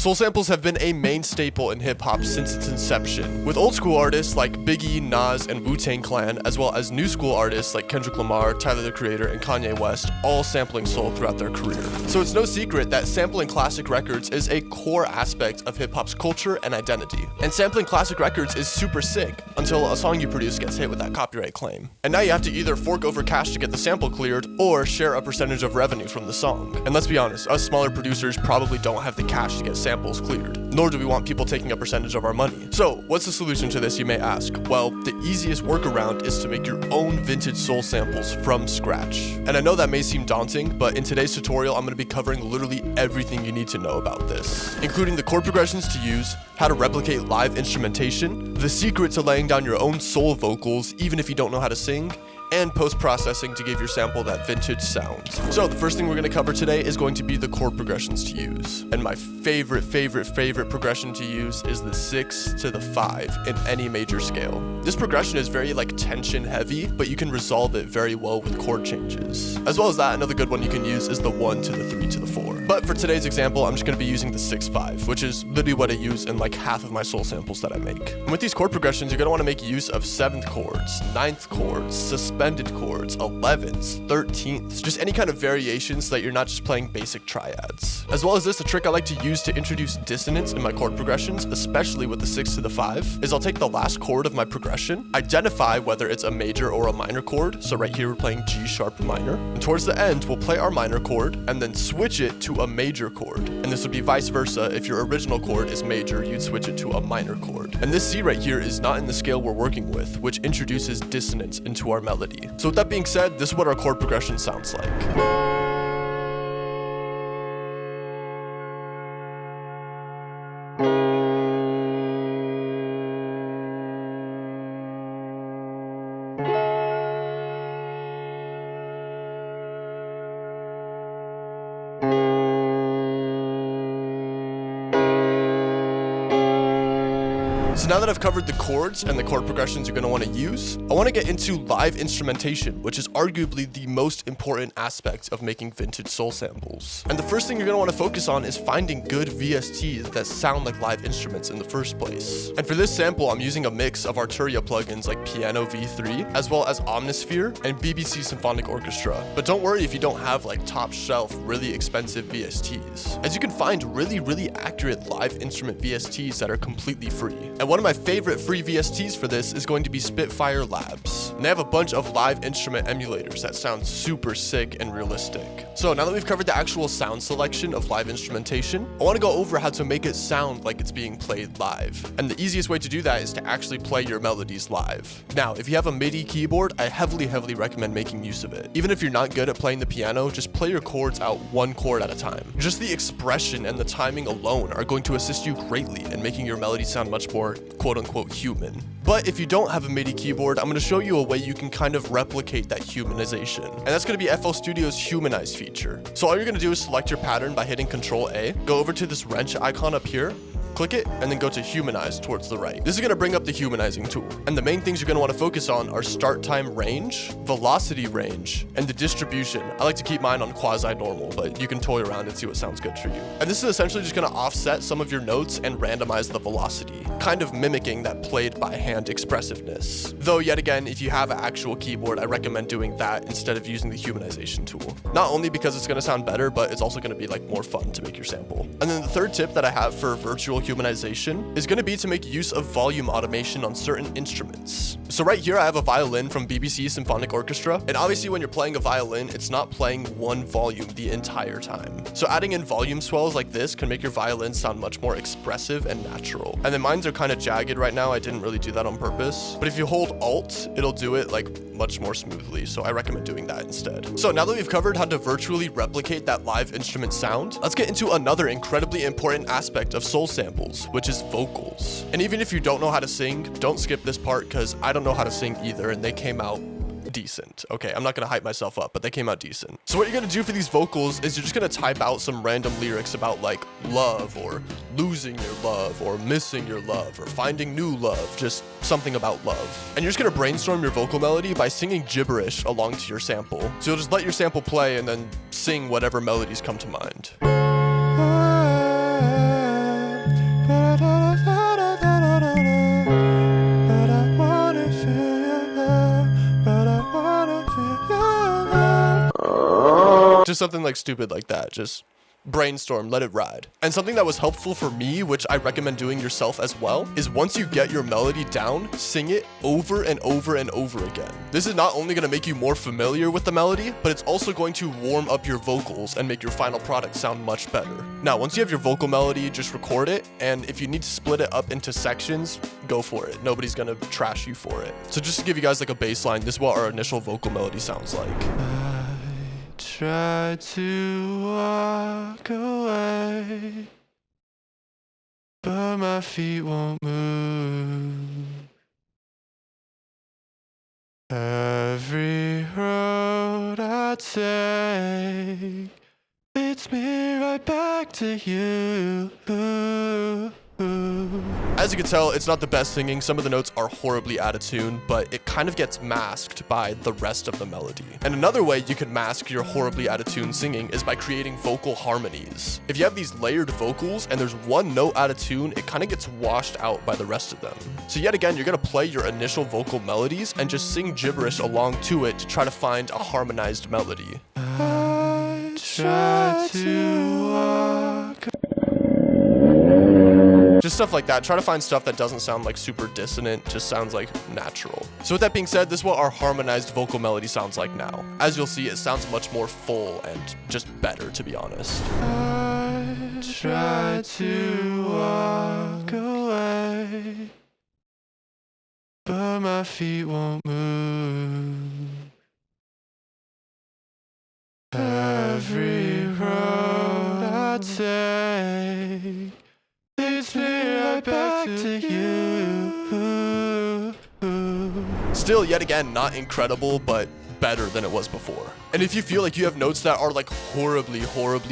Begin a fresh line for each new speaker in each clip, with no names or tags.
Soul samples have been a main staple in hip-hop since its inception, with old school artists like Biggie, Nas, and Wu-Tang Clan, as well as new school artists like Kendrick Lamar, Tyler the Creator, and Kanye West, all sampling soul throughout their career. So it's no secret that sampling classic records is a core aspect of hip-hop's culture and identity. And sampling classic records is super sick, until a song you produce gets hit with that copyright claim. And now you have to either fork over cash to get the sample cleared, or share a percentage of revenue from the song. And let's be honest, us smaller producers probably don't have the cash to get samples cleared, nor do we want people taking a percentage of our money. So what's the solution to this, you may ask? Well, the easiest workaround is to make your own vintage soul samples from scratch. And I know that may seem daunting, but in today's tutorial, I'm going to be covering literally everything you need to know about this, including the chord progressions to use, how to replicate live instrumentation, the secret to laying down your own soul vocals even if you don't know how to sing, and post-processing to give your sample that vintage sound. So the first thing we're going to cover today is going to be the chord progressions to use. And my favorite progression to use is the 6 to the 5 in any major scale. This progression is very tension heavy, but you can resolve it very well with chord changes. As well as that, another good one you can use is the 1 to the 3 to the 4. But for today's example, I'm just going to be using the 6-5, which is literally what I use in half of my soul samples that I make. And with these chord progressions, you're going to want to make use of 7th chords, 9th chords, suspended chords, 11ths, 13ths, just any kind of variations so that you're not just playing basic triads. As well as this, a trick I like to use to introduce dissonance in my chord progressions, especially with the 6 to the 5, is I'll take the last chord of my progression, identify whether it's a major or a minor chord, so right here we're playing G sharp minor, and towards the end we'll play our minor chord and then switch it to a major chord. And this would be vice versa. If your original chord is major, you'd switch it to a minor chord. And this C right here is not in the scale we're working with, which introduces dissonance into our melody. So with that being said, this is what our chord progression sounds like. So now that I've covered the chords and the chord progressions you're going to want to use, I want to get into live instrumentation, which is arguably the most important aspect of making vintage soul samples. And the first thing you're going to want to focus on is finding good VSTs that sound like live instruments in the first place. And for this sample, I'm using a mix of Arturia plugins like Piano V3, as well as Omnisphere and BBC Symphonic Orchestra. But don't worry if you don't have top shelf, really expensive VSTs, as you can find really accurate live instrument VSTs that are completely free. And one of my favorite free VSTs for this is going to be Spitfire Labs. And they have a bunch of live instrument emulators that sound super sick and realistic. So now that we've covered the actual sound selection of live instrumentation, I want to go over how to make it sound like it's being played live. And the easiest way to do that is to actually play your melodies live. Now, if you have a MIDI keyboard, I heavily recommend making use of it. Even if you're not good at playing the piano, just play your chords out one chord at a time. Just the expression and the timing alone are going to assist you greatly in making your melody sound much more quote-unquote human. But if you don't have a MIDI keyboard, I'm going to show you a way you can kind of replicate that humanization. And that's going to be FL Studio's Humanize feature. So all you're going to do is select your pattern by hitting Control-A, go over to this wrench icon up here, click it, and then go to Humanize towards the right. This is going to bring up the humanizing tool. And the main things you're going to want to focus on are start time range, velocity range, and the distribution. I like to keep mine on quasi-normal, but you can toy around and see what sounds good for you. And this is essentially just going to offset some of your notes and randomize the velocity, kind of mimicking that played by hand expressiveness. Though yet again, if you have an actual keyboard, I recommend doing that instead of using the humanization tool. Not only because it's going to sound better, but it's also going to be more fun to make your sample. And then the third tip that I have for virtual humanization is going to be to make use of volume automation on certain instruments. So right here I have a violin from BBC Symphonic Orchestra, and obviously when you're playing a violin, it's not playing one volume the entire time. So adding in volume swells like this can make your violin sound much more expressive and natural. And then mines are kind of jagged right now. I didn't really do that on purpose, but if you hold Alt, it'll do it much more smoothly, so I recommend doing that instead. So now that we've covered how to virtually replicate that live instrument sound, let's get into another incredibly important aspect of soul samples, which is vocals. And even if you don't know how to sing, don't skip this part because I don't know how to sing either, and they came out decent. Okay, I'm not gonna hype myself up, but they came out decent. So what you're gonna do for these vocals is you're just gonna type out some random lyrics about love, or losing your love, or missing your love, or finding new love, just something about love. And you're just gonna brainstorm your vocal melody by singing gibberish along to your sample. So you'll just let your sample play and then sing whatever melodies come to mind. Just something like stupid like that. Just brainstorm, let it ride. And something that was helpful for me, which I recommend doing yourself as well, is once you get your melody down, sing it over and over and over again. This is not only going to make you more familiar with the melody, but it's also going to warm up your vocals and make your final product sound much better. Now, once you have your vocal melody, just record it, and if you need to split it up into sections, go for it. Nobody's going to trash you for it. So just to give you guys like a baseline, this is what our initial vocal melody sounds like. Try to walk away, but my feet won't move. Every road I take leads me right back to you. As you can tell, it's not the best singing. Some of the notes are horribly out of tune, but it kind of gets masked by the rest of the melody. And another way you can mask your horribly out of tune singing is by creating vocal harmonies. If you have these layered vocals and there's one note out of tune, it kind of gets washed out by the rest of them. So yet again, you're gonna play your initial vocal melodies and just sing gibberish along to it to try to find a harmonized melody. I try to walk. Just stuff like that. Try to find stuff that doesn't sound like super dissonant, just sounds like natural. So with that being said, this is what our harmonized vocal melody sounds like now. As you'll see, it sounds much more full and just better, to be honest. I try to walk away, but my feet won't move. Every road I take leads me right back to you. Still, yet again, not incredible, but better than it was before. And if you feel like you have notes that are like horribly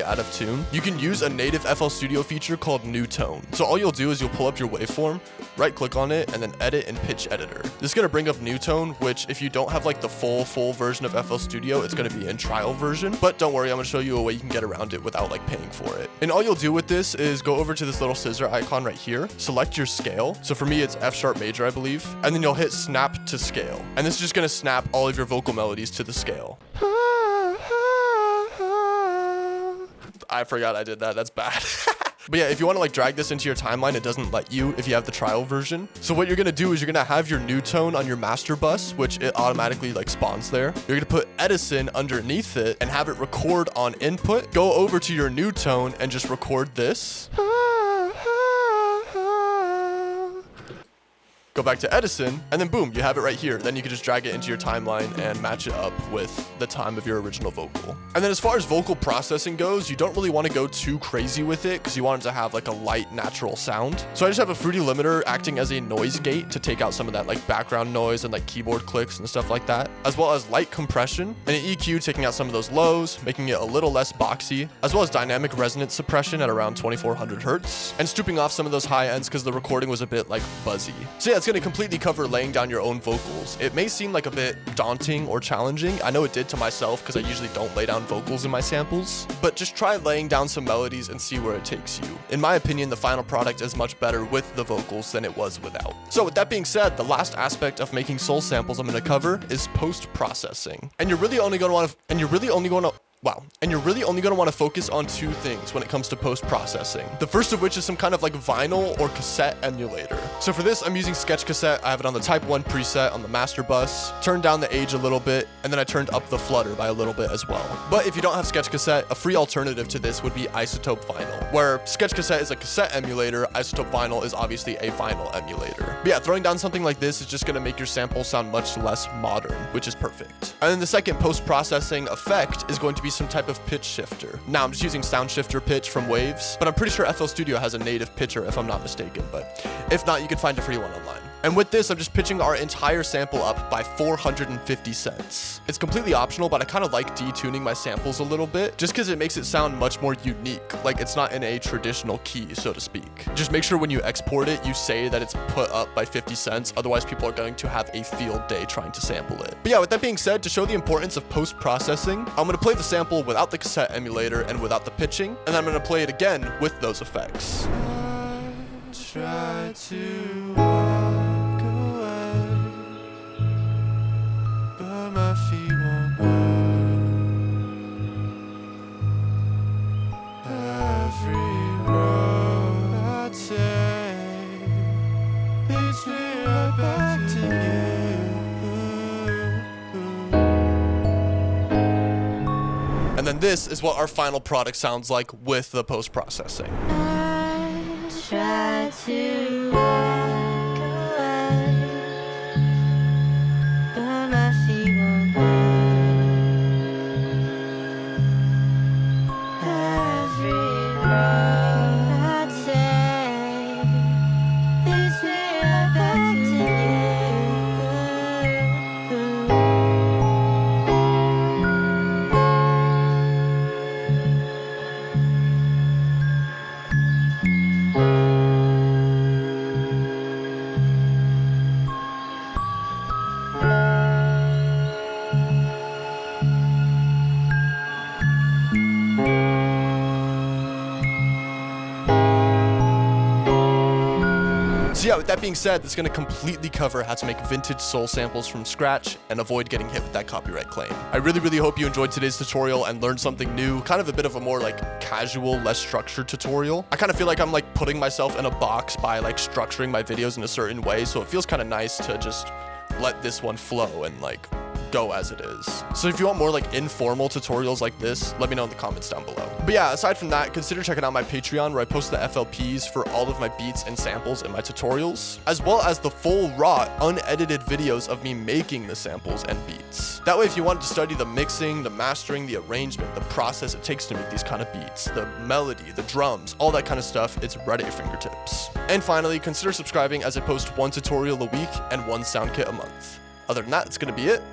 out of tune, you can use a native FL Studio feature called New Tone. So all you'll do is you'll pull up your waveform, right click on it, and then edit in pitch editor. This is gonna bring up New Tone, which if you don't have like the full version of FL Studio, it's gonna be in trial version. But don't worry, I'm gonna show you a way you can get around it without like paying for it. And all you'll do with this is go over to this little scissor icon right here, select your scale. So for me, it's F sharp major, I believe. And then you'll hit snap to scale. And this is just gonna snap all of your vocal melodies to the scale. I forgot I did that. That's bad. But yeah, if you want to like drag this into your timeline, it doesn't let you if you have the trial version. So what you're going to do is you're going to have your new tone on your master bus, which it automatically like spawns there. You're going to put Edison underneath it and have it record on input. Go over to your new tone and just record this. Go back to Edison, and then boom, you have it right here. Then you can just drag it into your timeline and match it up with the time of your original vocal. And then as far as vocal processing goes, you don't really want to go too crazy with it because you want it to have like a light, natural sound. So I just have a fruity limiter acting as a noise gate to take out some of that like background noise and like keyboard clicks and stuff like that, as well as light compression and an EQ taking out some of those lows, making it a little less boxy, as well as dynamic resonance suppression at around 2400 hertz, and stripping off some of those high ends because the recording was a bit like buzzy. So yeah, it's going to completely cover laying down your own vocals. It may seem like a bit daunting or challenging. I know it did to myself because I usually don't lay down vocals in my samples, but just try laying down some melodies and see where it takes you. In my opinion, the final product is much better with the vocals than it was without. So with that being said, the last aspect of making soul samples I'm going to cover is post-processing. And you're really only going to want to focus on two things when it comes to post-processing. The first of which is some kind of like vinyl or cassette emulator. So for this, I'm using Sketch Cassette. I have it on the Type 1 preset on the master bus, turned down the age a little bit, and then I turned up the flutter by a little bit as well. But if you don't have Sketch Cassette, a free alternative to this would be Isotope Vinyl, where Sketch Cassette is a cassette emulator, Isotope Vinyl is obviously a vinyl emulator. But yeah, throwing down something like this is just gonna make your sample sound much less modern, which is perfect. And then the second post-processing effect is going to be some type of pitch shifter. Now I'm just using Sound Shifter Pitch from Waves, but I'm pretty sure FL Studio has a native pitcher if I'm not mistaken, but if not, you can find a free one online. And with this, I'm just pitching our entire sample up by 450 cents. It's completely optional, but I kind of like detuning my samples a little bit, just because it makes it sound much more unique, like it's not in a traditional key, so to speak. Just make sure when you export it, you say that it's put up by 50 cents, otherwise people are going to have a field day trying to sample it. But yeah, with that being said, to show the importance of post-processing, I'm going to play the sample without the cassette emulator and without the pitching, and then I'm going to play it again with those effects. I try to walk away, but my feet won't move. then this is what our final product sounds like with the post-processing.
I try to walk away, but my feet won't move. Every road I take leads me right back to you.
So yeah, with that being said, that's going to completely cover how to make vintage soul samples from scratch and avoid getting hit with that copyright claim. I really hope you enjoyed today's tutorial and learned something new, kind of a bit of a more like casual, less structured tutorial. I kind of feel like I'm like putting myself in a box by like structuring my videos in a certain way, so it feels kind of nice to just let this one flow and like go as it is. So if you want more like informal tutorials like this, let me know in the comments down below. But yeah, aside from that, consider checking out my Patreon where I post the FLPs for all of my beats and samples in my tutorials, as well as the full raw, unedited videos of me making the samples and beats. That way, if you wanted to study the mixing, the mastering, the arrangement, the process it takes to make these kind of beats, the melody, the drums, all that kind of stuff, it's right at your fingertips. And finally, consider subscribing as I post one tutorial a week and one sound kit a month. Other than that, it's gonna be it.